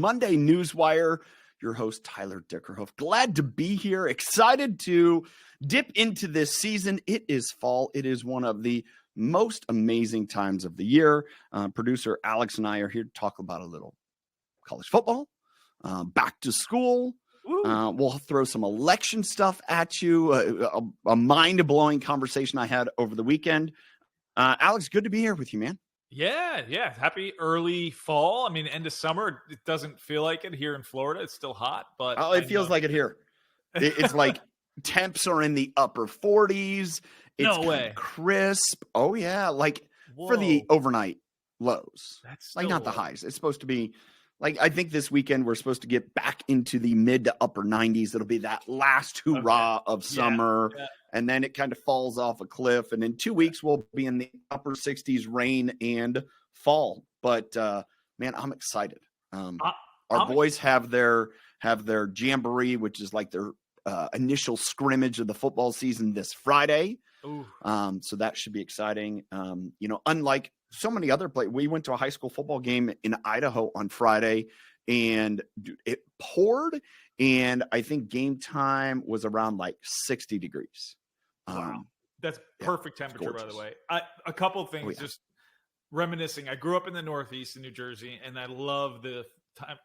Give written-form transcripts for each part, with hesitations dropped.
Monday Newswire, your host, Tyler Dickerhoff. Glad to be here. Excited to dip into this season. It is fall. It is one of the most amazing times of the year. Producer Alex and I are here to talk about a little college football, back to school. We'll throw some election stuff at you, a mind-blowing conversation I had over the weekend. Alex, good to be here with you, man. Yeah. Happy early fall. I mean, end of summer. It doesn't feel like it here in Florida. It's still hot, but it feels like it here. It's like temps are in the upper 40s. It's No way. Crisp. Oh yeah, like Whoa. For the overnight lows. That's like still not the low. highs. It's supposed to be like, I think this weekend we're supposed to get back into the mid to upper 90s. It'll be that last hurrah of summer. Yeah. And then it kind of falls off a cliff. And in 2 weeks, we'll be in the upper 60s, rain and fall. But man, I'm excited. Our boys have their jamboree, which is like their initial scrimmage of the football season this Friday. So that should be exciting. Unlike so many other places, we went to a high school football game in Idaho on Friday, and it poured. And I think game time was around like 60 degrees. Wow. That's perfect temperature, by the way. A couple of things, just reminiscing. I grew up in the Northeast in New Jersey, and I love the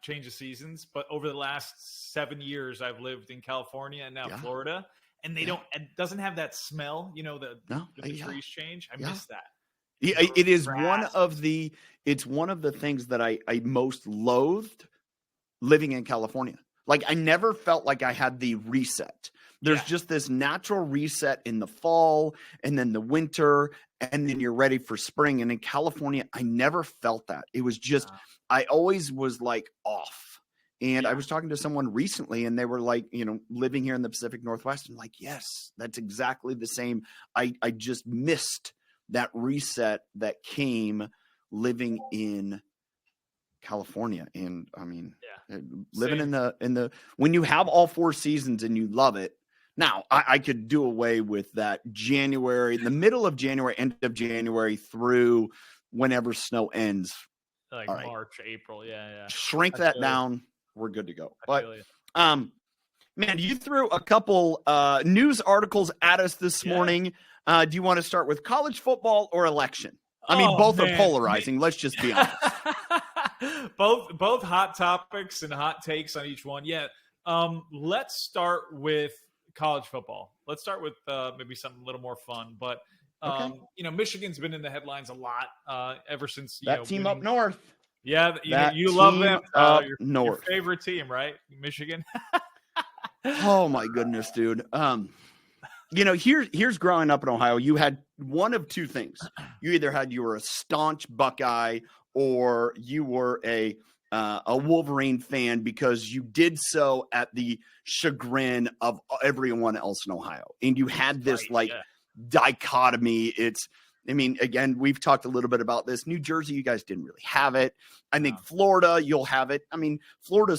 change of seasons. But over the last 7 years, I've lived in California and now Florida, and it doesn't have that smell, the trees change. I miss that. Yeah, it is one of the things that I most loathed living in California. Like, I never felt like I had the reset. There's just this natural reset in the fall and then the winter, and then you're ready for spring. And in California, I never felt that. It was just, I always was like off. And I was talking to someone recently, and they were like, living here in the Pacific Northwest, and like, yes, that's exactly the same. I just missed that reset that came living in California. And I mean, living in the when you have all 4 seasons and you love it. Now I could do away with that January, the middle of January, end of January through whenever snow ends, like March, April. Yeah. Shrink that down. We're good to go. But man, you threw a couple news articles at us this morning. Do you want to start with college football or election? I mean, both are polarizing. Let's just be honest. both hot topics and hot takes on each one. Yeah. Let's start with college football. Let's start with maybe something a little more fun. But Michigan's been in the headlines a lot ever since that team up north. Yeah, you love them. Your favorite team, right? Michigan. Oh my goodness, dude. Here's growing up in Ohio. You had one of two things. You were a staunch Buckeye, or you were a Wolverine fan because you did so at the chagrin of everyone else in Ohio. And you had this dichotomy. Again, we've talked a little bit about this. New Jersey, you guys didn't really have it. I think Florida, you'll have it. I mean, Florida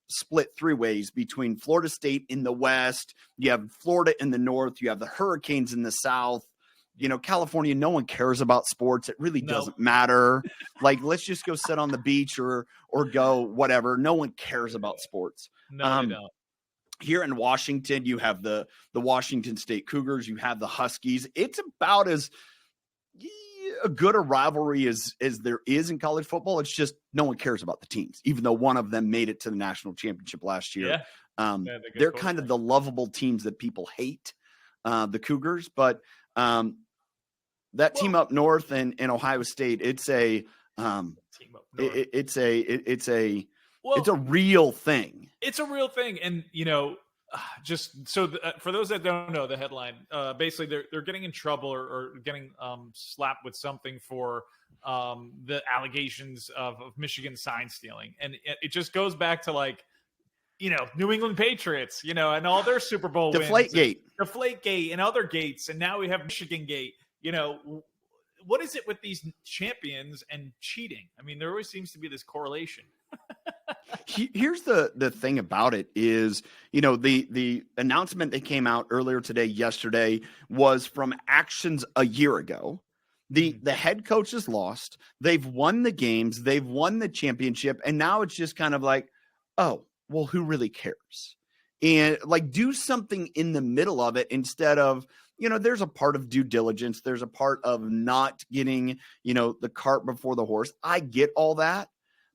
split 3 ways between Florida State in the west. You have Florida in the north. You have the Hurricanes in the south. California, no one cares about sports. It really doesn't matter. Like, let's just go sit on the beach or go whatever. No one cares about sports. No, they don't. Here in Washington, you have the Washington State Cougars. You have the Huskies. It's about as a good a rivalry as there is in college football. It's just no one cares about the teams, even though one of them made it to the national championship last year. They're kind of the lovable teams that people hate, the Cougars. But that team up north and Ohio State, it's a real thing. It's a real thing. And, just so for those that don't know the headline, basically they're getting in trouble or getting slapped with something for the allegations of Michigan sign stealing. And it just goes back to New England Patriots, and all their Super Bowl wins. Deflategate and other gates. And now we have Michigan Gate. What is it with these champions and cheating? I mean, there always seems to be this correlation. Here's the thing about it is, the announcement that came out earlier yesterday was from actions a year ago. The head coach is lost. They've won the games. They've won the championship. And now it's just kind of like, oh, well, who really cares? And like do something in the middle of it instead of, there's a part of due diligence. There's a part of not getting, the cart before the horse. I get all that.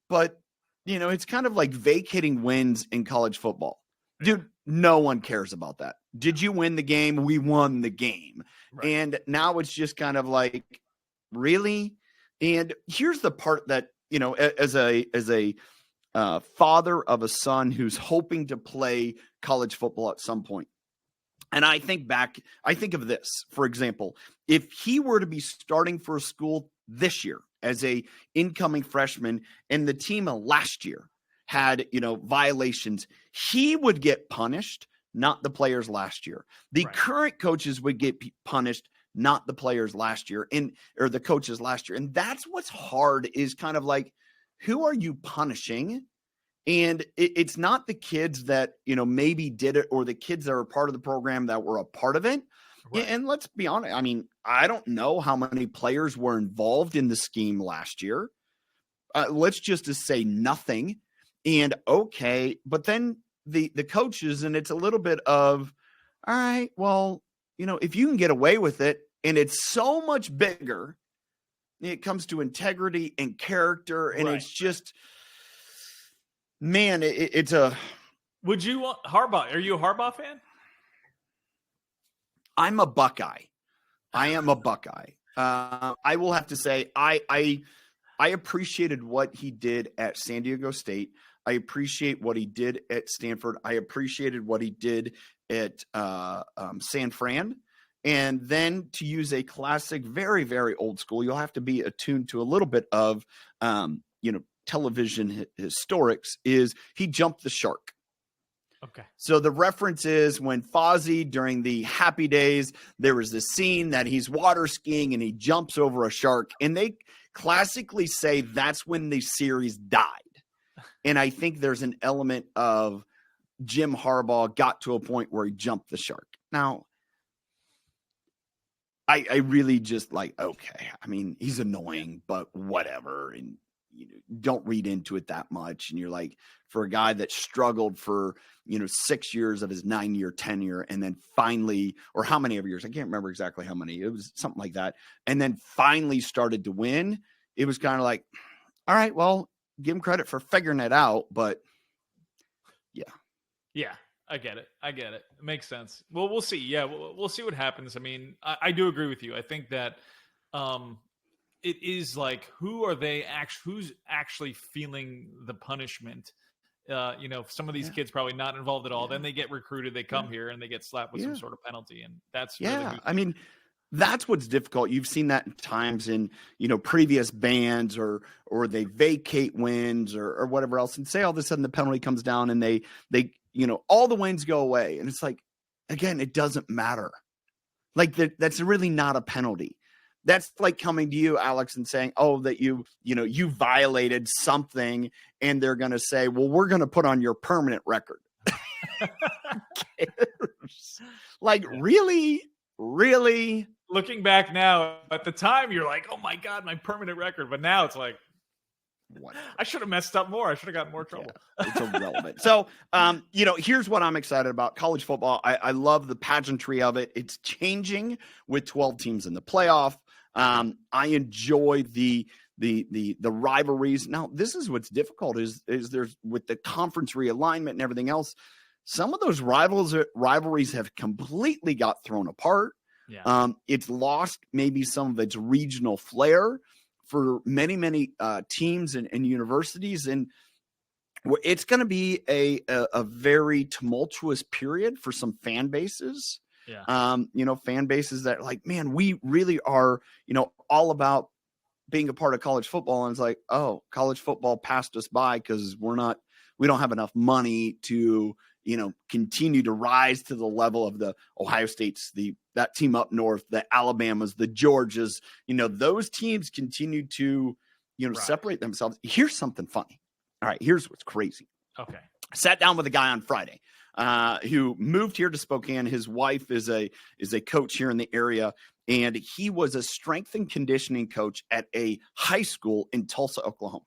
But, it's kind of like vacating wins in college football. Dude, no one cares about that. Did you win the game? We won the game. Right. And now it's just kind of like, really? And here's the part that, as a father of a son who's hoping to play college football at some point. And I think of this, for example, if he were to be starting for a school this year as a incoming freshman and the team last year had, violations, he would get punished, not the players last year. The current coaches would get punished, not the players last year or the coaches last year. And that's what's hard is kind of like, who are you punishing? And it's not the kids that, maybe did it or the kids that are part of the program that were a part of it. Right. And let's be honest. I mean, I don't know how many players were involved in the scheme last year. Let's just say nothing. And okay, but then the coaches, and it's a little bit of, all right, well, if you can get away with it and it's so much bigger, it comes to integrity and character. And it's just, man, it's a. Would you want Harbaugh? Are you a Harbaugh fan? I'm a Buckeye. I am a Buckeye. I will have to say, I appreciated what he did at San Diego State. I appreciate what he did at Stanford. I appreciated what he did at San Fran. And then to use a classic, very, very old school, you'll have to be attuned to a little bit of, television historics, is he jumped the shark. Okay. So the reference is when Fozzie, during the Happy Days, there was this scene that he's water skiing and he jumps over a shark. And they classically say that's when the series died. And I think there's an element of Jim Harbaugh got to a point where he jumped the shark. Now, I really just like, okay, I mean, he's annoying, but whatever. And don't read into it that much. And you're like, for a guy that struggled for, 6 years of his 9-year tenure, and then finally, or how many of years, I can't remember exactly how many, it was something like that. And then finally started to win. It was kind of like, all right, well, give him credit for figuring it out, but yeah. Yeah, I get it. It makes sense. Well, we'll see. Yeah, we'll see what happens. I mean, I do agree with you. I think that it is like, who's actually feeling the punishment? Some of these kids probably not involved at all. Then they get recruited, they come here and they get slapped with some sort of penalty. And that's really I mean, that's what's difficult. You've seen that in times in, previous bans or they vacate wins or whatever else, and say all of a sudden the penalty comes down and they all the wins go away. And it's like, again, it doesn't matter. Like that's really not a penalty. That's like coming to you, Alex, and saying, oh, that you violated something. And they're going to say, well, we're going to put on your permanent record. Like, really? Looking back now, at the time, you're like, oh my God, my permanent record. But now it's like, whatever. I should have messed up more. I should have gotten more trouble. Yeah, it's irrelevant. So, here's what I'm excited about. College football. I love the pageantry of it. It's changing with 12 teams in the playoff. I enjoy the rivalries. Now, this is what's difficult is there's with the conference realignment and everything else. Some of those rivalries have completely got thrown apart. Yeah. It's lost maybe some of its regional flair for many, many teams and universities. And it's going to be a very tumultuous period for some fan bases. Yeah. Fan bases that are like, man, we really are, all about being a part of college football. And it's like, oh, college football passed us by because we don't have enough money to, continue to rise to the level of the Ohio States, that team up north, the Alabamas, the Georgias, those teams continue to, separate themselves. Here's something funny. All right. Here's what's crazy. Okay. Sat down with a guy on Friday who moved here to Spokane. His wife is a coach here in the area, and he was a strength and conditioning coach at a high school in Tulsa, Oklahoma.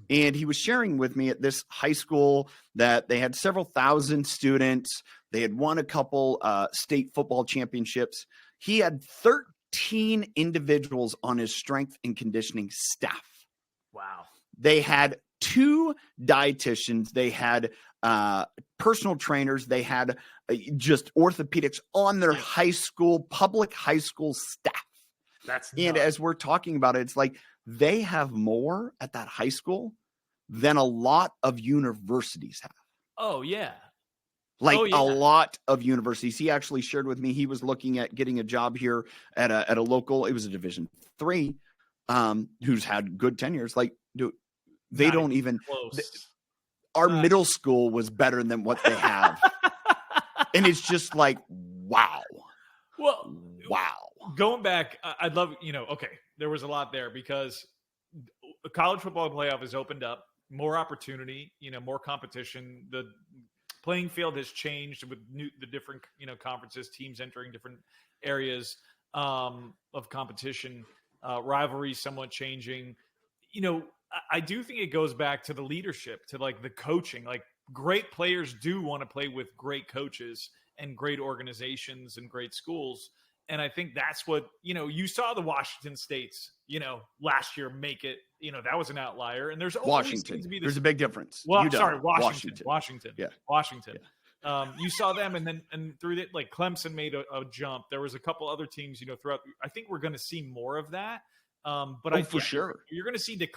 And he was sharing with me at this high school that they had several thousand students. They had won a couple state football championships. He had 13 individuals on his strength and conditioning staff. Wow. They had 2 dietitians. They had personal trainers. They had just orthopedics on their public high school staff. That's and nuts. As we're talking about it, it's like they have more at that high school than a lot of universities have. Oh, yeah. A lot of universities. He actually shared with me he was looking at getting a job here at a local. It was a Division III, who's had good tenures. Like, they Not don't even close. Our middle school was better than what they have. And it's just like, wow. Well, wow. Going back, I'd love, okay, there was a lot there because the college football playoff has opened up, more opportunity, more competition. The playing field has changed with the different, conferences, teams entering different areas of competition, rivalries somewhat changing. I do think it goes back to the leadership, to like the coaching. Like, great players do want to play with great coaches and great organizations and great schools. And I think that's what, you saw the Washington States, last year make it, that was an outlier. And there's Washington. There's a big difference. Washington. Yeah. Washington. Yeah. You saw them, and through it, like Clemson made a jump. There was a couple other teams, throughout. I think we're going to see more of that. But for sure, you're going to see the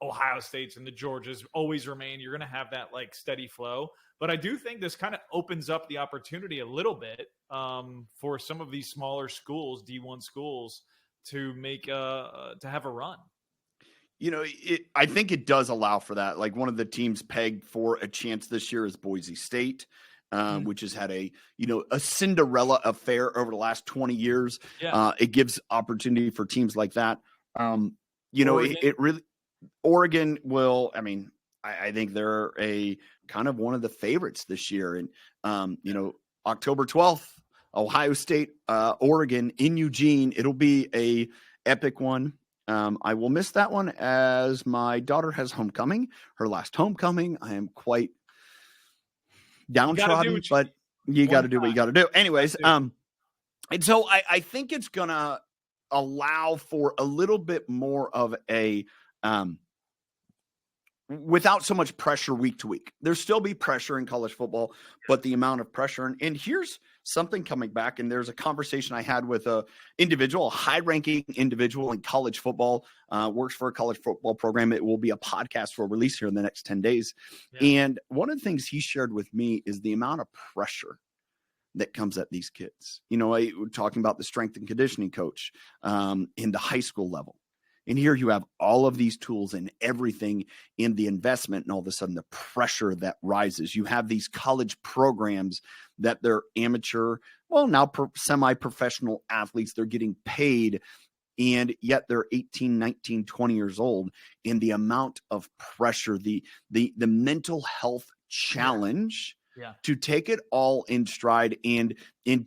Ohio States and the Georgias always remain. You're going to have that like steady flow. But I do think this kind of opens up the opportunity a little bit for some of these smaller schools, D1 schools, to make to have a run. I think it does allow for that. Like, one of the teams pegged for a chance this year is Boise State, which has had a Cinderella affair over the last 20 years. Yeah. It gives opportunity for teams like that. It really, Oregon will, I think they're a kind of one of the favorites this year. And, October 12th, Ohio State, Oregon in Eugene, it'll be a epic one. I will miss that one as my daughter has homecoming, her last homecoming. I am quite downtrodden, but you got to do what you got to do. Anyways, and so I think it's going to allow for a little bit more of a, without so much pressure week to week. There'll still be pressure in college football, but the amount of pressure. And here's something coming back. And there's a conversation I had with a high-ranking individual in college football, works for a college football program. It will be a podcast for release here in the next 10 days. Yeah. And one of the things he shared with me is the amount of pressure that comes at these kids. We're talking about the strength and conditioning coach in the high school level. And here you have all of these tools and everything in the investment, and all of a sudden the pressure that rises. You have these college programs that they're amateur, now semi-professional athletes. They're getting paid, and yet they're 18, 19, 20 years old. And the amount of pressure, the mental health challenge to take it all in stride and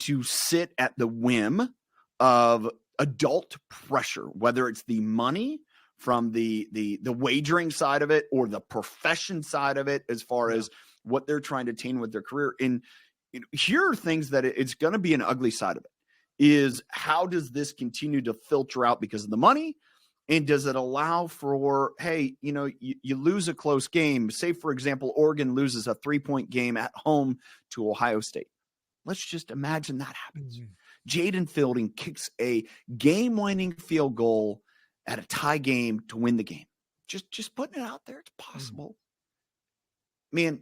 to sit at the whim of adult pressure, whether it's the money from the wagering side of it or the profession side of it, as far as what they're trying to attain with their career. And here are things that it's going to be an ugly side of it, is how does this continue to filter out because of the money? And does it allow for, hey, you lose a close game. Say, for example, Oregon loses a 3-point game at home to Ohio State. Let's just imagine that happens. Mm-hmm. Jaden Fielding kicks a game-winning field goal at a tie game to win the game. Just putting it out there. It's possible. Man,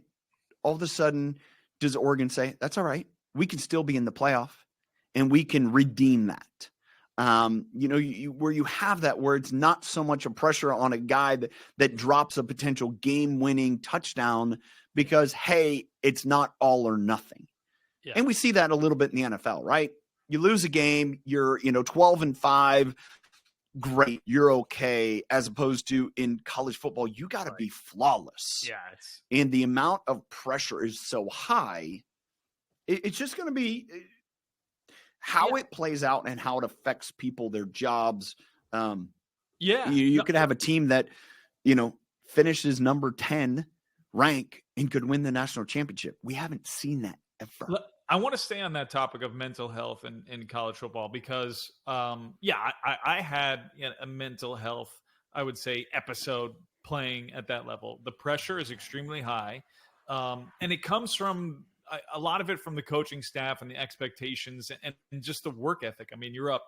all of a sudden, does Oregon say, that's all right, we can still be in the playoff and we can redeem that? Where you have that, where it's not so much a pressure on a guy that drops a potential game-winning touchdown because, hey, it's not all or nothing. Yeah. And we see that a little bit in the NFL, right? You lose a game, you're 12-5, great, you're okay, as opposed to in college football, you got to be flawless. Yeah. And the amount of pressure is so high, it's just going to be how it plays out and how it affects people, their jobs. You could have a team that, finishes number 10 rank and could win the national championship. We haven't seen that ever. I want to stay on that topic of mental health in college football because, I had a mental health, I would say, episode playing at that level. The pressure is extremely high, and it comes from a lot of it from the coaching staff and the expectations and just the work ethic. I mean, you're up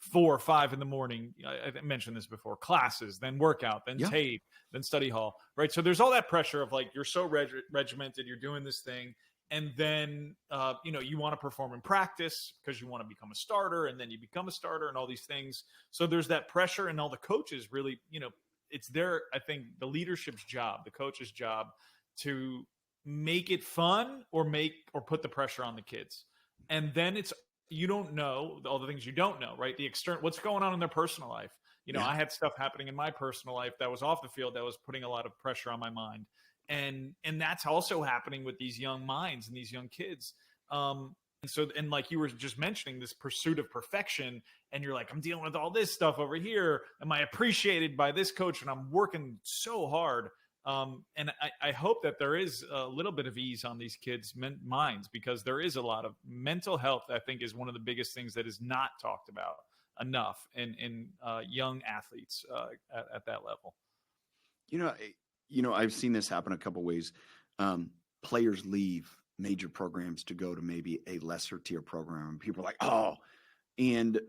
4 or 5 in the morning. I mentioned this before: classes, then workout, then tape, then study hall, right? So there's all that pressure of like, you're so regimented, you're doing this thing. And then, you want to perform in practice because you want to become a starter, and then you become a starter and all these things. So there's that pressure, and all the coaches really, it's I think the leadership's job, the coach's job, to make it fun or put the pressure on the kids. And then you don't know all the things you don't know, right? The external, what's going on in their personal life. I had stuff happening in my personal life that was off the field that was putting a lot of pressure on my mind. And that's also happening with these young minds and these young kids. And like you were just mentioning, this pursuit of perfection, and you're like, I'm dealing with all this stuff over here. Am I appreciated by this coach? And I'm working so hard. And I hope that there is a little bit of ease on these kids' minds, because there is a lot of mental health, I think, is one of the biggest things that is not talked about enough in young athletes at that level. I've seen this happen a couple ways. Players leave major programs to go to maybe a lesser tier program, and people are like, oh, and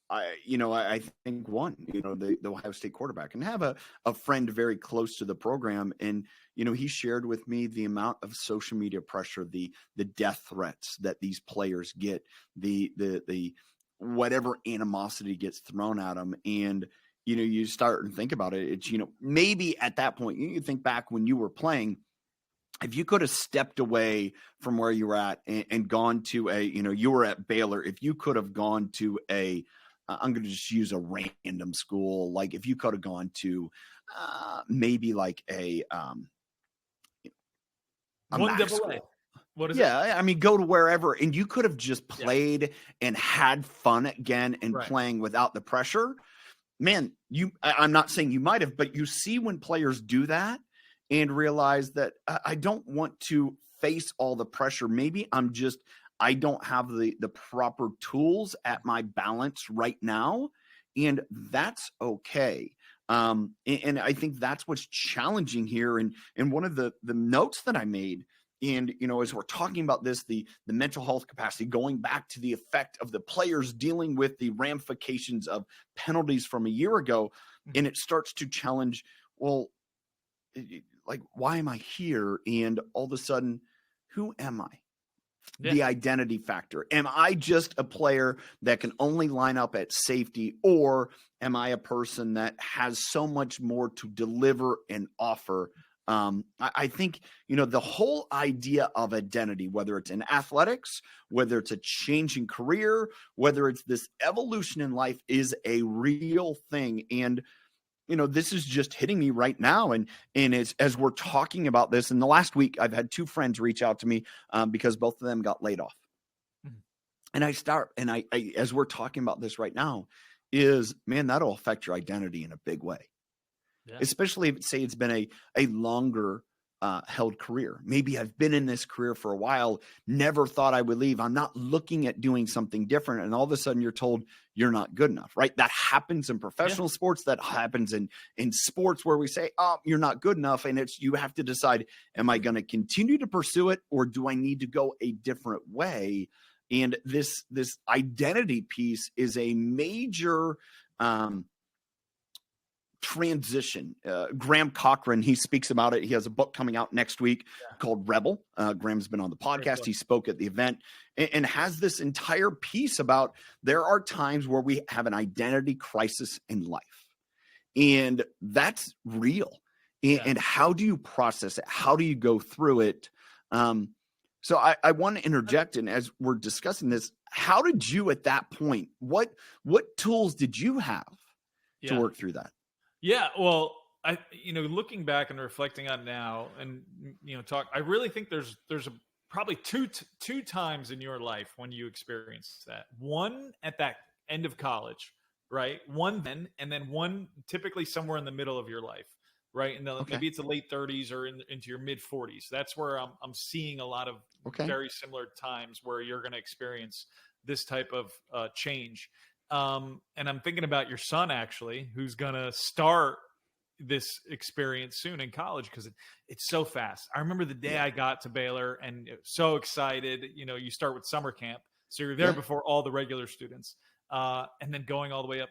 I think the Ohio State quarterback, and have a friend very close to the program. And, he shared with me the amount of social media pressure, the death threats that these players get, the whatever animosity gets thrown at them. And, you start and think about it. It's, maybe at that point, you think back when you were playing, if you could have stepped away from where you were at and gone to you were at Baylor, if you could have gone to I'm going to just use a random school. Like if you could have gone to maybe like a Mac school. What is it? I mean, go to wherever, and you could have just played and had fun again and playing without the pressure. Man, I'm not saying you might have, but you see when players do that and realize that I don't want to face all the pressure. Maybe I don't have the proper tools at my balance right now, and that's okay. And I think that's what's challenging here. And one of the notes that I made, and, as we're talking about this, the mental health capacity, going back to the effect of the players dealing with the ramifications of penalties from a year ago, and it starts to challenge, well, like, why am I here? And all of a sudden, who am I? Yeah. The identity factor. Am I just a player that can only line up at safety, or am I a person that has so much more to deliver and offer? I think, the whole idea of identity, whether it's in athletics, whether it's a changing career, whether it's this evolution in life, is a real thing. And, this is just hitting me right now. And as we're talking about this, in the last week, I've had 2 friends reach out to me because both of them got laid off. Mm-hmm. And I, as we're talking about this right now, that'll affect your identity in a big way. Yeah. Especially if, say, it's been a longer held career. Maybe I've been in this career for a while, never thought I would leave. I'm not looking at doing something different. And all of a sudden you're told you're not good enough, right? That happens in professional sports. That happens in sports where we say, oh, you're not good enough. And you have to decide, am I going to continue to pursue it, or do I need to go a different way? And this identity piece is a major transition. Graham Cochran, he speaks about it. He has a book coming out next week called Rebel. Graham's been on the podcast. He spoke at the event and has this entire piece about there are times where we have an identity crisis in life, and that's real. And how do you process it? How do you go through it? So I want to interject, and as we're discussing this, how did you at that point, what tools did you have to work through that? Yeah. Well, looking back and reflecting on now and, I really think there's probably two times in your life when you experience that. One at that end of college, right? One then, and then one typically somewhere in the middle of your life, right? And maybe it's the late 30s or into your mid 40s. That's where I'm seeing a lot of very similar times where you're going to experience this type of change. And I'm thinking about your son, actually, who's going to start this experience soon in college, because it's so fast. I remember the day I got to Baylor and so excited. You start with summer camp, so you're there before all the regular students, and then going all the way up,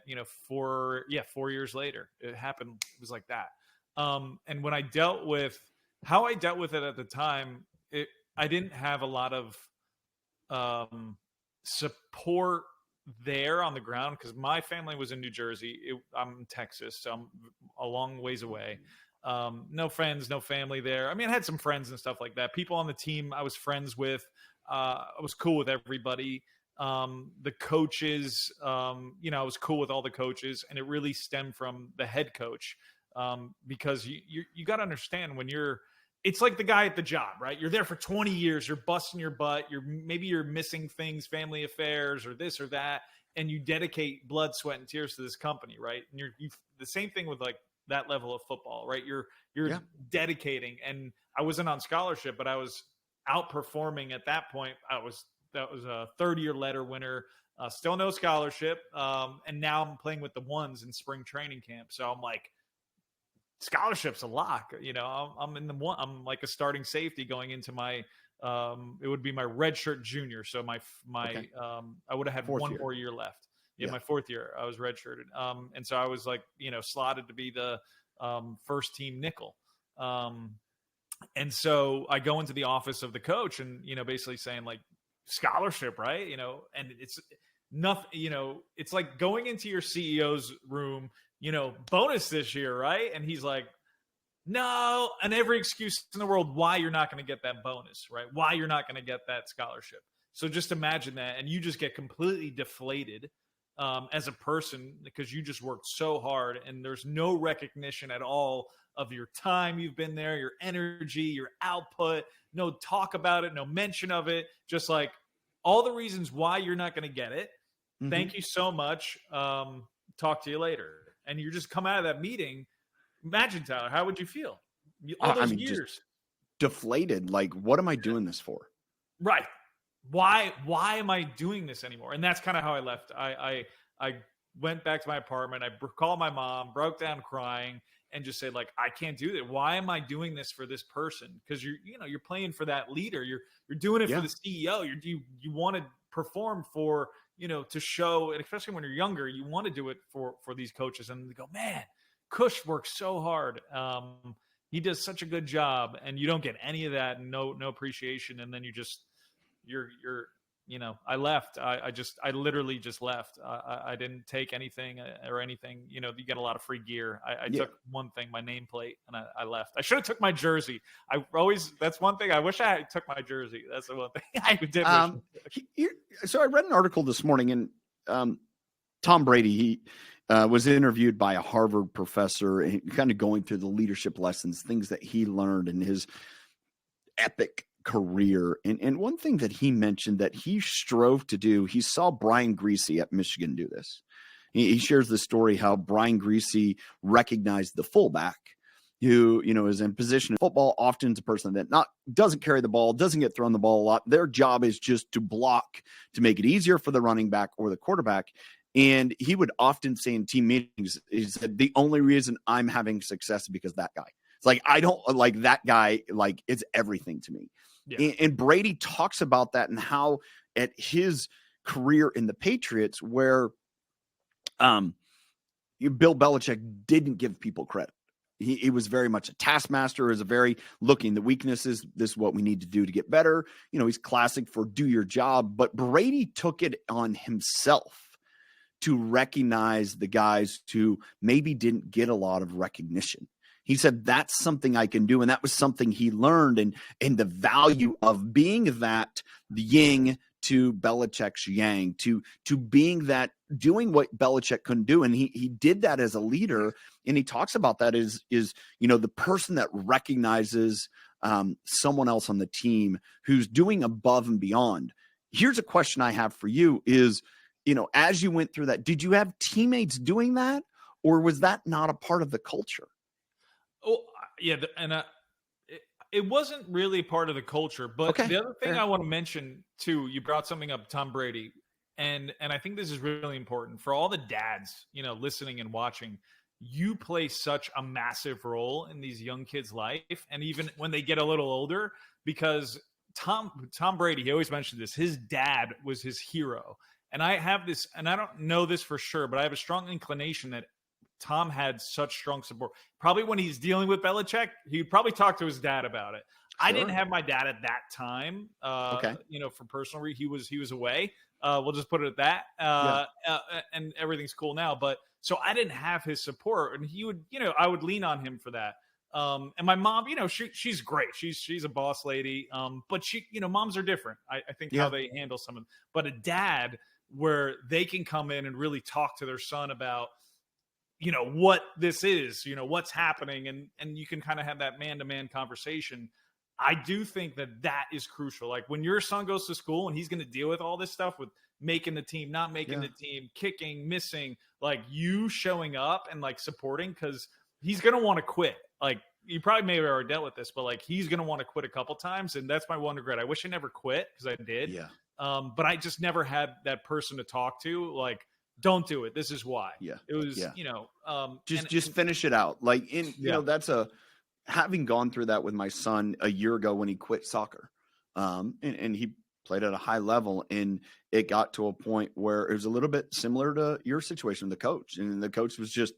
4 years later, it happened. It was like that. And when I dealt with it at the time, I didn't have a lot of support there on the ground, because my family was in New Jersey. I'm in Texas, so I'm a long ways away. No friends, no family there. I mean, I had some friends and stuff like that. People on the team I was friends with. I was cool with everybody. The coaches, I was cool with all the coaches, and it really stemmed from the head coach. Because you got to understand, when it's like the guy at the job, right? You're there for 20 years. You're busting your butt. Maybe you're missing things, family affairs or this or that. And you dedicate blood, sweat, and tears to this company, right? And you the same thing with like that level of football, right? You're dedicating. And I wasn't on scholarship, but I was outperforming at that point. That was a third-year letter winner, still no scholarship. And now I'm playing with the ones in spring training camp. So I'm like, scholarship's a lock. I'm in the one. I'm like a starting safety going into my. It would be my redshirt junior. So my I would have had one more year left. Yeah, my fourth year I was redshirted. And so I was like, slotted to be the first team nickel. And so I go into the office of the coach, and basically saying like, scholarship, right? And it's nothing. It's like going into your CEO's room. Bonus this year, right? And he's like, no, and every excuse in the world why you're not going to get that bonus, right? Why you're not going to get that scholarship. So just imagine that, and you just get completely deflated as a person, because you just worked so hard, and there's no recognition at all of your time you've been there, your energy, your output, no talk about it, no mention of it, just like all the reasons why you're not going to get it. Mm-hmm. Thank you so much. Talk to you later. And you just come out of that meeting. Imagine, Tyler, how would you feel? All those years. Just deflated. Like, what am I doing this for? Right. Why am I doing this anymore? And that's kind of how I left. I went back to my apartment. I called my mom, broke down crying, and just said, like, I can't do that. Why am I doing this for this person? Because you're playing for that leader. You're doing it for the CEO. You want to perform for, to show, and especially when you're younger, you want to do it for these coaches, and they go, man, Kush works so hard. He does such a good job, and you don't get any of that, and no appreciation. And then I left. I literally just left. I didn't take anything or anything. You get a lot of free gear. I took one thing, my nameplate, and I left. I should have took my jersey. That's one thing. I wish I took my jersey. That's the one thing I did. So I read an article this morning, and Tom Brady, he was interviewed by a Harvard professor, and kind of going through the leadership lessons, things that he learned in his epic career. And one thing that he mentioned that he strove to do, he saw Brian Griese at Michigan do this. He shares the story how Brian Griese recognized the fullback who, is in position in football. Often it's a person that doesn't carry the ball, doesn't get thrown the ball a lot. Their job is just to block, to make it easier for the running back or the quarterback. And he would often say in team meetings, he said, the only reason I'm having success is because that guy. It's like, I don't like that guy. Like, it's everything to me. Yeah. And Brady talks about that, and how at his career in the Patriots, where Bill Belichick didn't give people credit. He was very much a taskmaster, is a very looking the weaknesses. This is what we need to do to get better. He's classic for do your job, but Brady took it on himself to recognize the guys who maybe didn't get a lot of recognition. He said, that's something I can do. And that was something he learned, and the value of being that the yin to Belichick's yang, to being that doing what Belichick couldn't do. And he did that as a leader. And he talks about that is, the person that recognizes someone else on the team who's doing above and beyond. Here's a question I have for you is, as you went through that, did you have teammates doing that, or was that not a part of the culture? Oh, yeah. It wasn't really part of the culture, but the other thing I want to mention too, you brought something up, Tom Brady. And I think this is really important for all the dads, listening and watching. You play such a massive role in these young kids' life, and even when they get a little older, because Tom Brady, he always mentioned this, his dad was his hero. And I have this, and I don't know this for sure, but I have a strong inclination that Tom had such strong support. Probably when he's dealing with Belichick, he'd probably talk to his dad about it. Sure. I didn't have my dad at that time, for personal reasons. He was away. We'll just put it at that. And everything's cool now. But so I didn't have his support, and he would, I would lean on him for that. And my mom, she's great. She's a boss lady. But moms are different. I think how they handle some of them. But a dad where they can come in and really talk to their son about, what this is, what's happening. And you can kind of have that man-to-man conversation. I do think that is crucial. Like when your son goes to school and he's going to deal with all this stuff with making the team, not making the team, kicking, missing, like you showing up and like supporting, because he's going to want to quit. Like you probably may have already dealt with this, but like he's going to want to quit a couple times. And that's my one regret. I wish I never quit, because I did. Yeah. But I just never had that person to talk to. Like, don't do it. This is why. Yeah. It was, just finish it out. Like that's having gone through that with my son a year ago when he quit soccer, and he played at a high level, and it got to a point where it was a little bit similar to your situation with the coach. And the coach was just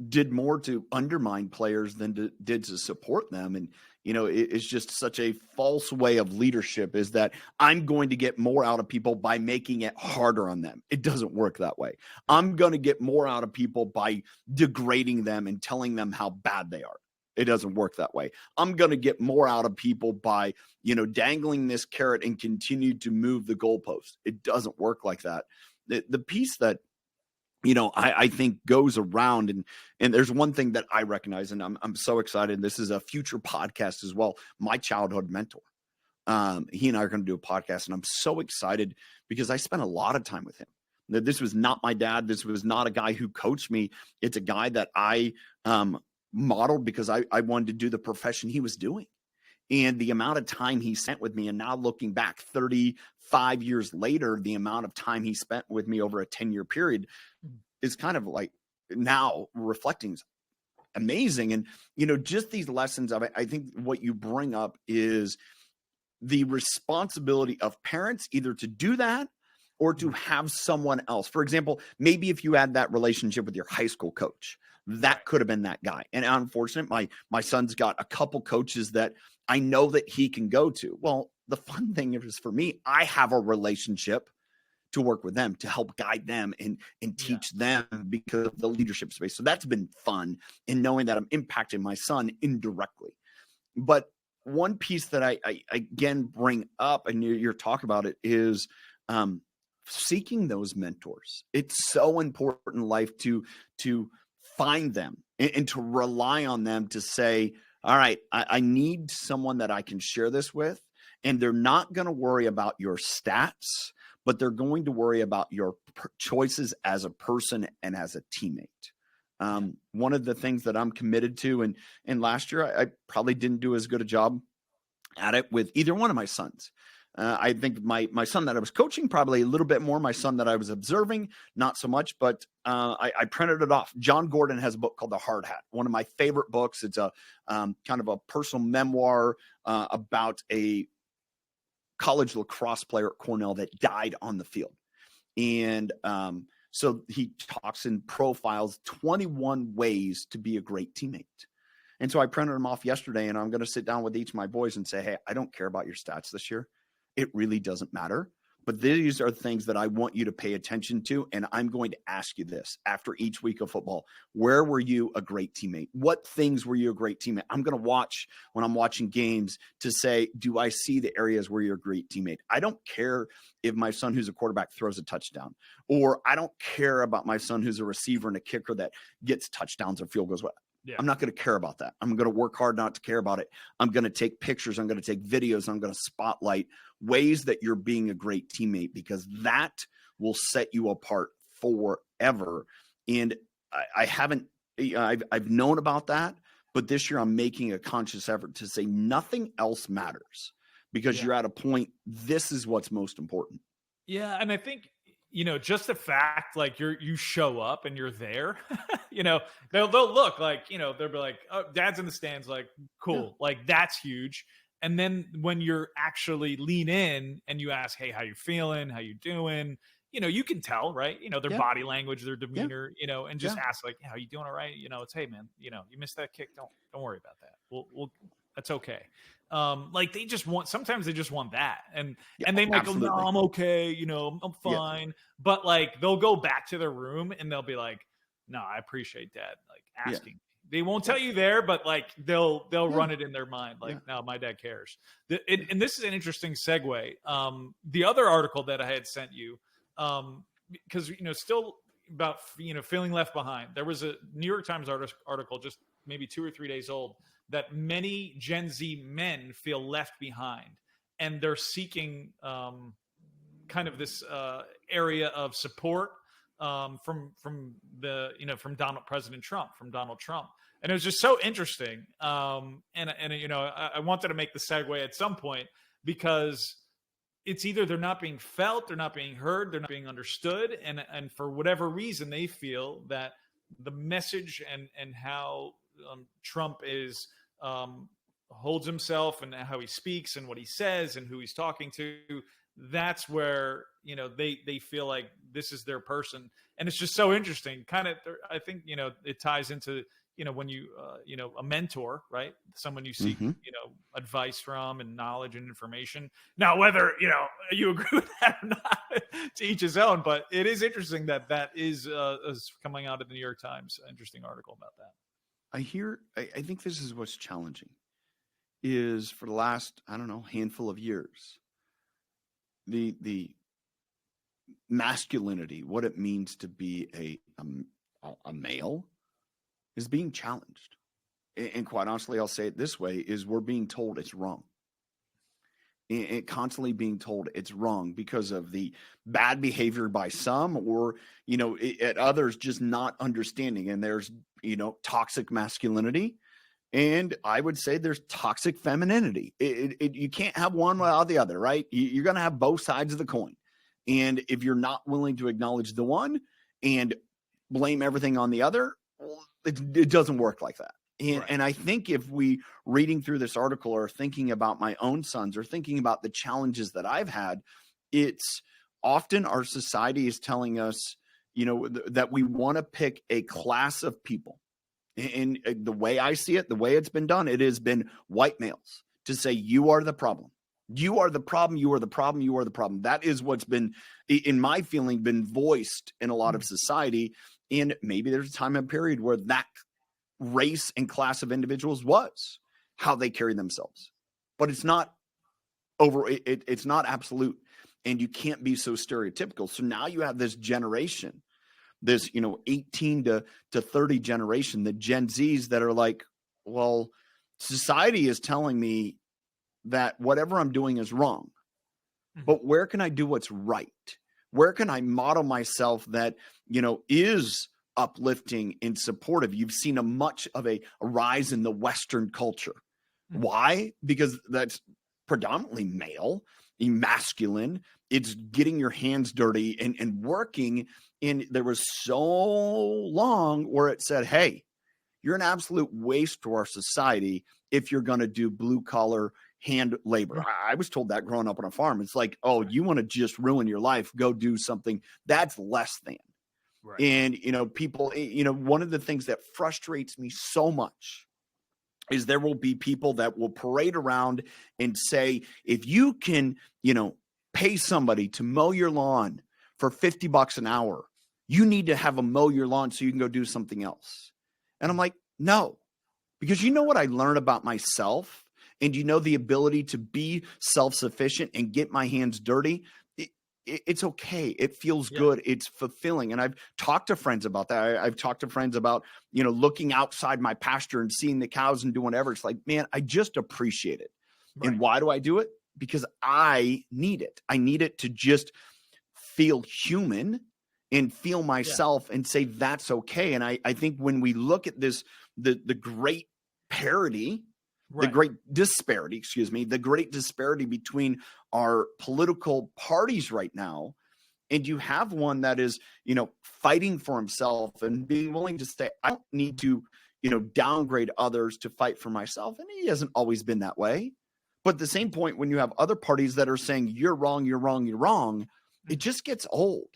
did more to undermine players than did to support them. And, it's just such a false way of leadership, is that I'm going to get more out of people by making it harder on them. It doesn't work that way. I'm going to get more out of people by degrading them and telling them how bad they are. It doesn't work that way. I'm going to get more out of people by, dangling this carrot and continue to move the goalpost. It doesn't work like that. The piece that, I think goes around, and there's one thing that I recognize, and I'm so excited. This is a future podcast as well. My childhood mentor. He and I are going to do a podcast, and I'm so excited because I spent a lot of time with him. This was not my dad. This was not a guy who coached me. It's a guy that I modeled because I wanted to do the profession he was doing. And the amount of time he spent with me, and now looking back 35 years later, the amount of time he spent with me over a 10-year period is kind of like now reflecting is amazing. And, just these lessons of it, I think what you bring up is the responsibility of parents either to do that or to have someone else. For example, maybe if you had that relationship with your high school coach, that could have been that guy. And unfortunately, my son's got a couple coaches that I know that he can go to. Well, the fun thing is for me, I have a relationship to work with them, to help guide them and teach them because of the leadership space. So that's been fun in knowing that I'm impacting my son indirectly. But one piece that I again bring up, and you're talking about it, is seeking those mentors. It's so important in life to find them and to rely on them to say, all right, I need someone that I can share this with, and they're not going to worry about your stats, but they're going to worry about your choices as a person and as a teammate. One of the things that I'm committed to, and last year I probably didn't do as good a job at it with either one of my sons. I think my son that I was coaching, probably a little bit more. My son that I was observing, not so much, but I printed it off. John Gordon has a book called The Hard Hat, one of my favorite books. It's a kind of a personal memoir about a college lacrosse player at Cornell that died on the field. And so he talks and profiles 21 ways to be a great teammate. And so I printed them off yesterday, and I'm going to sit down with each of my boys and say, hey, I don't care about your stats this year. It really doesn't matter. But these are things that I want you to pay attention to. And I'm going to ask you this after each week of football. Where were you a great teammate? What things were you a great teammate? I'm going to watch when I'm watching games to say, do I see the areas where you're a great teammate? I don't care if my son who's a quarterback throws a touchdown, or I don't care about my son who's a receiver and a kicker that gets touchdowns or field goals. Yeah. I'm not going to care about that. I'm going to work hard not to care about it. I'm going to take pictures. I'm going to take videos. I'm going to spotlight ways that you're being a great teammate, because that will set you apart forever. And I've known about that, but this year I'm making a conscious effort to say nothing else matters, because you're at a point, this is what's most important. Yeah. And I think, just the fact, like, you show up and you're there, they'll look like, they'll be like, oh, dad's in the stands, like, cool. Yeah. Like, that's huge. And then when you're actually lean in and you ask, hey, how you feeling? How you doing? You can tell, right? Their body language, their demeanor, and just ask, like, how you doing? All right. It's, hey man, you missed that kick. Don't worry about that. We'll that's okay. Like, sometimes they just want that. And they might go, no, I'm okay. I'm fine. Yeah. But like, they'll go back to their room and they'll be like, no, I appreciate dad, like, asking. They won't tell you there, but like, they'll run it in their mind. Like, no, my dad cares. And this is an interesting segue. The other article that I had sent you, because, still about, feeling left behind. There was a New York Times article just maybe 2 or 3 days old, that many Gen Z men feel left behind, and they're seeking kind of this area of support from President Trump, from Donald Trump. And it was just so interesting. And I wanted to make the segue at some point, because it's either they're not being felt, they're not being heard, they're not being understood. And for whatever reason, they feel that the message and how Trump is holds himself and how he speaks and what he says and who he's talking to, that's where, they feel like this is their person. And it's just so interesting. Kind of, I think, it ties into, when you, a mentor, right? Someone you seek, advice from and knowledge and information. Now, whether, you agree with that or not, to each his own, but it is interesting that is coming out of the New York Times. Interesting article about that. I think this is what's challenging, is for the last, handful of years, the masculinity, what it means to be a male, is being challenged. And quite honestly, I'll say it this way, is we're being told it's wrong. And constantly being told it's wrong because of the bad behavior by some, or, at others just not understanding. And there's, toxic masculinity. And I would say there's toxic femininity. You can't have one without the other, right? You're going to have both sides of the coin. And if you're not willing to acknowledge the one and blame everything on the other, it doesn't work like that. And I think if we, reading through this article, or thinking about my own sons, or thinking about the challenges that I've had, it's often our society is telling us, that we want to pick a class of people. And the way I see it, the way it's been done, it has been white males to say, you are the problem. You are the problem. You are the problem. You are the problem. That is what's been, in my feeling, been voiced in a lot of society. And maybe there's a time and period where that race and class of individuals was how they carry themselves, but it's not it's not absolute, and you can't be so stereotypical. So now you have this generation, this 18 to 30 generation, the Gen Zs, that are like, well, society is telling me that whatever I'm doing is wrong, but where can I do what's right? Where can I model myself that is uplifting and supportive? You've seen much of a rise in the Western culture. Why? Because that's predominantly male, masculine. It's getting your hands dirty and working. And there was so long where it said, hey, you're an absolute waste to our society if you're going to do blue collar hand labor. I was told that growing up on a farm. It's like, oh, you want to just ruin your life, go do something that's less than. Right. And, people, one of the things that frustrates me so much is there will be people that will parade around and say, if you can, pay somebody to mow your lawn for $50 an hour. You need to have them mow your lawn so you can go do something else. And I'm like, no, because you know what I learned about myself, and you know the ability to be self-sufficient and get my hands dirty. It's okay. It feels good. It's fulfilling. And I've talked to friends about that. I've talked to friends about, looking outside my pasture and seeing the cows and doing whatever. It's like, man, I just appreciate it. Right. And why do I do it? Because I need it. I need it to just feel human and feel myself and say that's okay. And I think when we look at this, the great parity, the great disparity between our political parties right now, and you have one that is, fighting for himself and being willing to say, I don't need to, downgrade others to fight for myself. And he hasn't always been that way. But at the same point, when you have other parties that are saying you're wrong, you're wrong, you're wrong, it just gets old.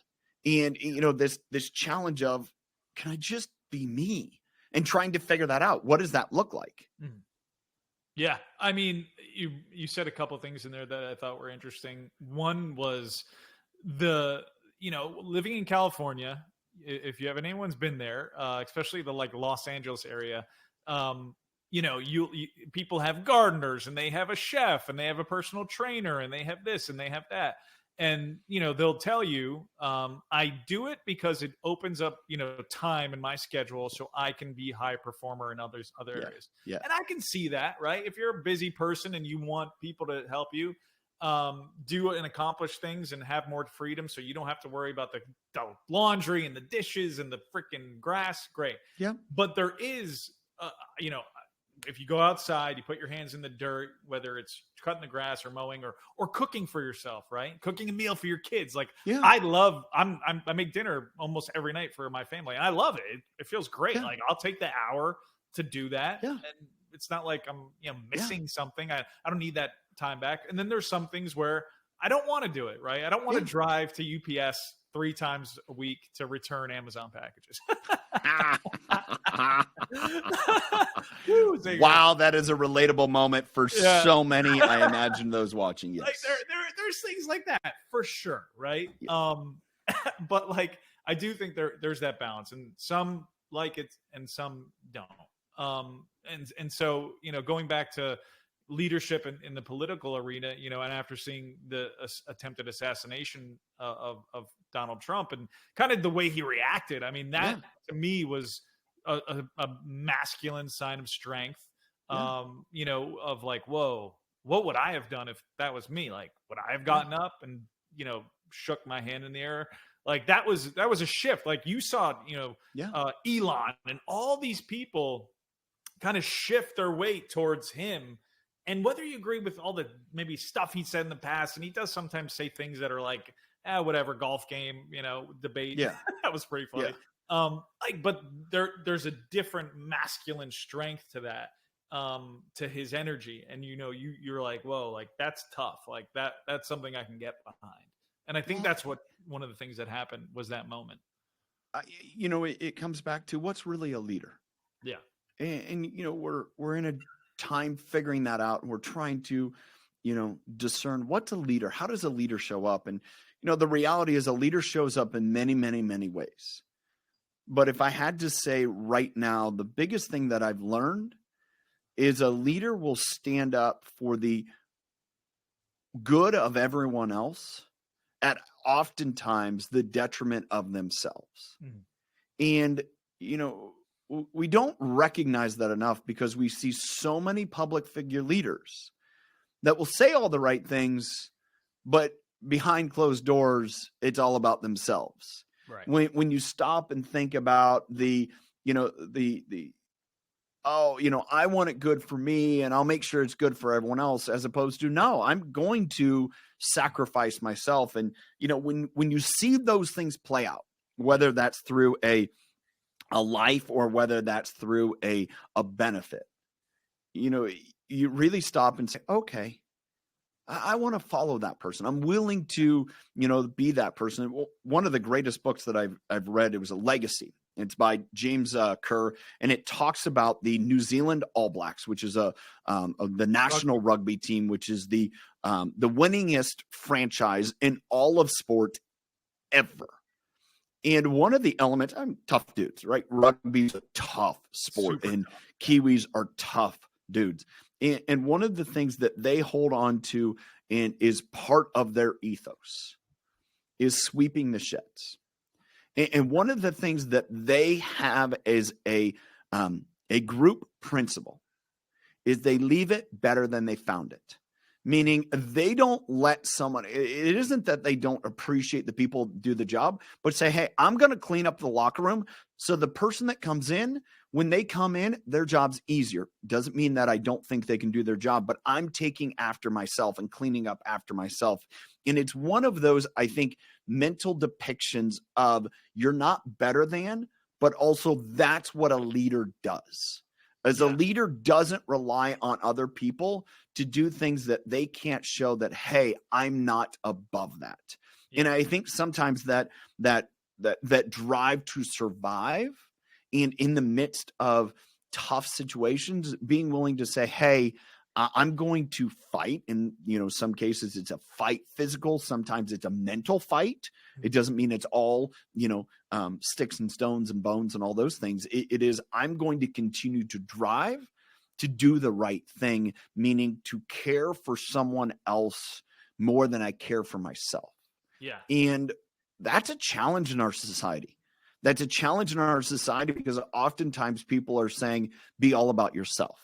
And, this challenge of, can I just be me? And trying to figure that out. What does that look like? Mm-hmm. Yeah. I mean, you said a couple of things in there that I thought were interesting. One was living in California, if you have anyone's been there, especially the Los Angeles area, people have gardeners and they have a chef and they have a personal trainer and they have this and they have that. And, they'll tell you, I do it because it opens up, time in my schedule so I can be high performer in other areas. Yeah. And I can see that, right? If you're a busy person and you want people to help you do and accomplish things and have more freedom so you don't have to worry about the laundry and the dishes and the freaking grass, great. Yeah. But there is, if you go outside, you put your hands in the dirt, whether it's cutting the grass or mowing or cooking for yourself, right? Cooking a meal for your kids. I make dinner almost every night for my family. And I love it. It feels great. Yeah. I'll take the hour to do that. Yeah. And it's not like I'm missing something. I don't need that time back. And then there's some things where I don't want to do it, right? I don't want to drive to UPS 3 times a week to return Amazon packages. Wow, that is a relatable moment for so many. I imagine those watching. Yes, there's things like that for sure, right? Yeah. But I do think there's that balance, and some like it and some don't. And so going back to leadership in the political arena, and after seeing the attempted assassination of Donald Trump and kind of the way he reacted, I mean, that to me was a masculine sign of strength, of whoa, what would I have done if that was me? Would I have gotten up and, shook my hand in the air? That was a shift. You saw, Elon and all these people kind of shift their weight towards him. And whether you agree with all the maybe stuff he said in the past, and he does sometimes say things that are whatever, golf game, debate. Yeah. That was pretty funny. Yeah. But there's a different masculine strength to that, to his energy. And, you're like, whoa, that's tough. That's something I can get behind. And I think that's what one of the things that happened was that moment. It comes back to what's really a leader. Yeah. And we're in a time figuring that out, and we're trying to, discern what's a leader. How does a leader show up? And, the reality is a leader shows up in many, many, many ways. But if I had to say right now, the biggest thing that I've learned is a leader will stand up for the good of everyone else at oftentimes the detriment of themselves. And, we don't recognize that enough because we see so many public figure leaders that will say all the right things, but behind closed doors, it's all about themselves. Right. When you stop and think about I want it good for me and I'll make sure it's good for everyone else, as opposed to, no, I'm going to sacrifice myself. And, when you see those things play out, whether that's through a life or whether that's through a benefit, you really stop and say, okay, I want to follow that person. I'm willing to, be that person. One of the greatest books that I've read, it was a legacy. It's by James Kerr, and it talks about the New Zealand All Blacks, which is the national rugby team, which is the winningest franchise in all of sport ever. And one of the elements, tough dudes, right? Rugby's a tough sport, and Kiwis are tough dudes. And one of the things that they hold on to and is part of their ethos is sweeping the sheds. And one of the things that they have as a group principle is they leave it better than they found it. Meaning they don't let someone, it isn't that they don't appreciate the people do the job, but say, hey, I'm going to clean up the locker room. So the person that comes in, when they come in, their job's easier. Doesn't mean that I don't think they can do their job, but I'm taking after myself and cleaning up after myself. And it's one of those, I think, mental depictions of you're not better than, but also that's what a leader does. As a leader doesn't rely on other people to do things that they can't show that, hey, I'm not above that. Yeah. And I think sometimes that drive to survive and in the midst of tough situations, being willing to say, hey, I'm going to fight. And, some cases it's a fight physical. Sometimes it's a mental fight. It doesn't mean it's all, sticks and stones and bones and all those things. It is, I'm going to continue to drive to do the right thing, meaning to care for someone else more than I care for myself. Yeah. And that's a challenge in our society. That's a challenge in our society because oftentimes people are saying, be all about yourself.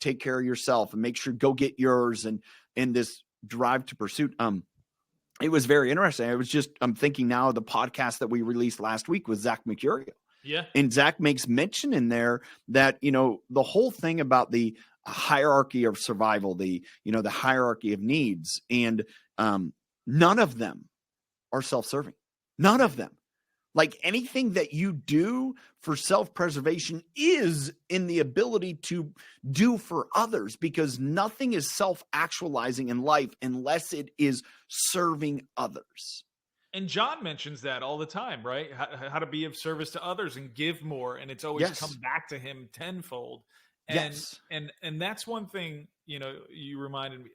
Take care of yourself and make sure go get yours and this drive to pursuit. It was very interesting. I'm thinking now of the podcast that we released last week with Zach Mercurio. Yeah. And Zach makes mention in there that, the whole thing about the hierarchy of survival, the hierarchy of needs, and none of them are self-serving. None of them. Like anything that you do for self-preservation is in the ability to do for others, because nothing is self-actualizing in life unless it is serving others. And John mentions that all the time, right? How to be of service to others and give more. And it's always come back to him tenfold. And, and that's one thing, you reminded me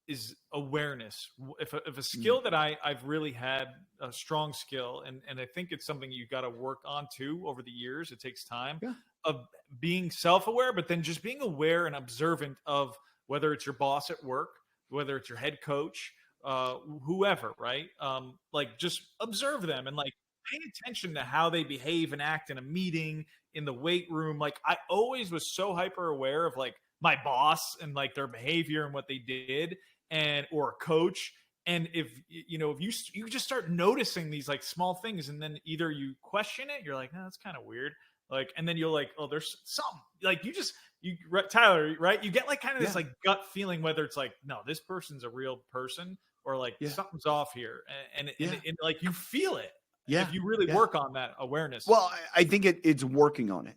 is awareness. If a skill that I've really had a strong skill, and I think it's something you got to work on too over the years. It takes time of being self-aware, but then just being aware and observant of whether it's your boss at work, whether it's your head coach, whoever, right? Like just observe them and like pay attention to how they behave and act in a meeting, in the weight room. Like I always was so hyper aware of like my boss and like their behavior and what they did, or a coach. And if you just start noticing these like small things, and then either you question it, you're like, no, that's kind of weird. Like, and then you're like, oh, there's something like Tyler, right? You get like kind of this like gut feeling, whether it's like, no, this person's a real person, or like something's off here. And like you feel it. Yeah. If you really work on that awareness. Well, I think it's working on it.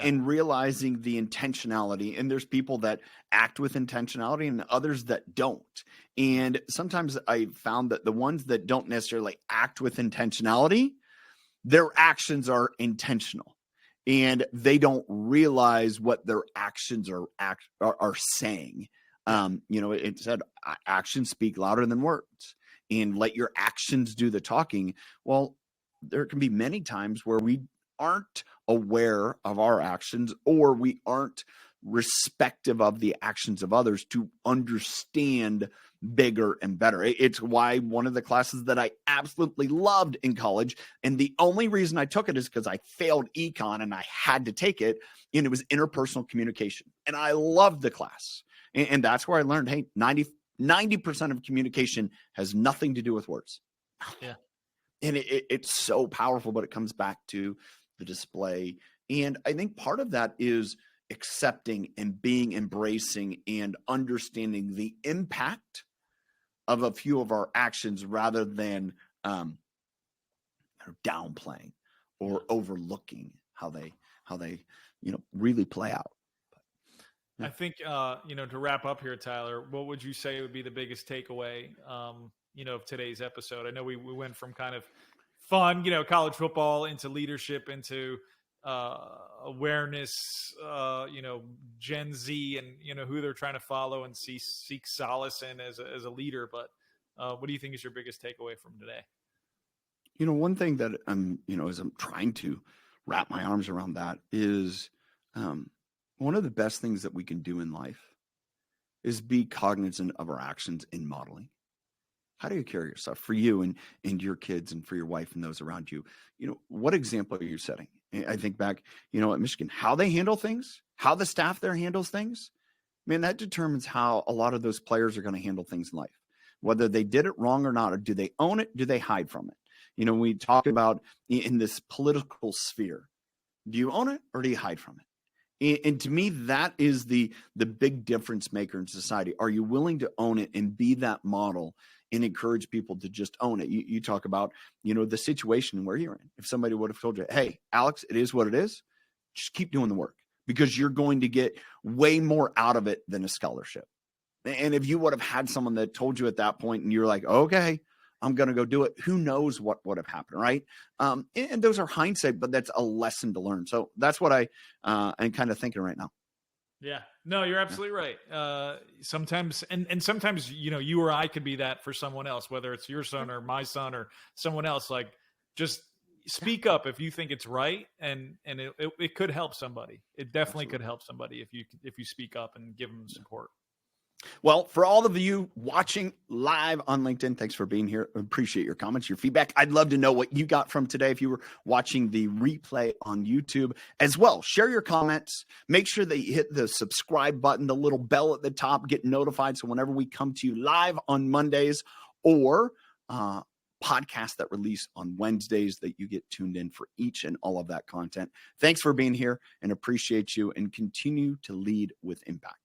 And realizing the intentionality. And there's people that act with intentionality and others that don't. And sometimes I found that the ones that don't necessarily act with intentionality, their actions are intentional. And they don't realize what their actions are saying. It said actions speak louder than words, and let your actions do the talking. Well, there can be many times where we aren't aware of our actions, or we aren't respective of the actions of others to understand bigger and better. It's why one of the classes that I absolutely loved in college, and the only reason I took it is because I failed econ and I had to take it, and it was interpersonal communication. And I loved the class. And that's where I learned, hey, 90% of communication has nothing to do with words. Yeah. And it's so powerful, but it comes back to the display. And I think part of that is accepting and being embracing and understanding the impact of a few of our actions rather than downplaying or overlooking how they really play out. I think to wrap up here, Tyler, what would you say would be the biggest takeaway of today's episode? I know we went from kind of fun, college football into leadership, into awareness, Gen Z, and who they're trying to follow and seek solace in as a leader. But what do you think is your biggest takeaway from today? One thing that as I'm trying to wrap my arms around that is one of the best things that we can do in life is be cognizant of our actions in modeling. How do you carry yourself for you and your kids and for your wife and those around you? What example are you setting? I think back, at Michigan, how they handle things, how the staff there handles things. Man, that determines how a lot of those players are going to handle things in life, whether they did it wrong or not, or do they own it? Do they hide from it? We talk about in this political sphere, do you own it or do you hide from it? And to me, that is the big difference maker in society. Are you willing to own it and be that model and encourage people to just own it? You talk about, the situation where you're in. If somebody would have told you, hey, Alex, it is what it is, just keep doing the work because you're going to get way more out of it than a scholarship. And if you would have had someone that told you at that point and you're like, okay, I'm going to go do it, who knows what would have happened, right? And those are hindsight, but that's a lesson to learn. So that's what I'm kind of thinking right now. Yeah, no, you're absolutely right. Sometimes, and sometimes, you or I could be that for someone else, whether it's your son or my son or someone else. Like, just speak up if you think it's right, and it could help somebody. It definitely could help somebody if you speak up and give them support. Well, for all of you watching live on LinkedIn, thanks for being here. Appreciate your comments, your feedback. I'd love to know what you got from today. If you were watching the replay on YouTube as well, share your comments. Make sure that you hit the subscribe button, the little bell at the top, get notified. So whenever we come to you live on Mondays or podcasts that release on Wednesdays, that you get tuned in for each and all of that content. Thanks for being here and appreciate you, and continue to lead with impact.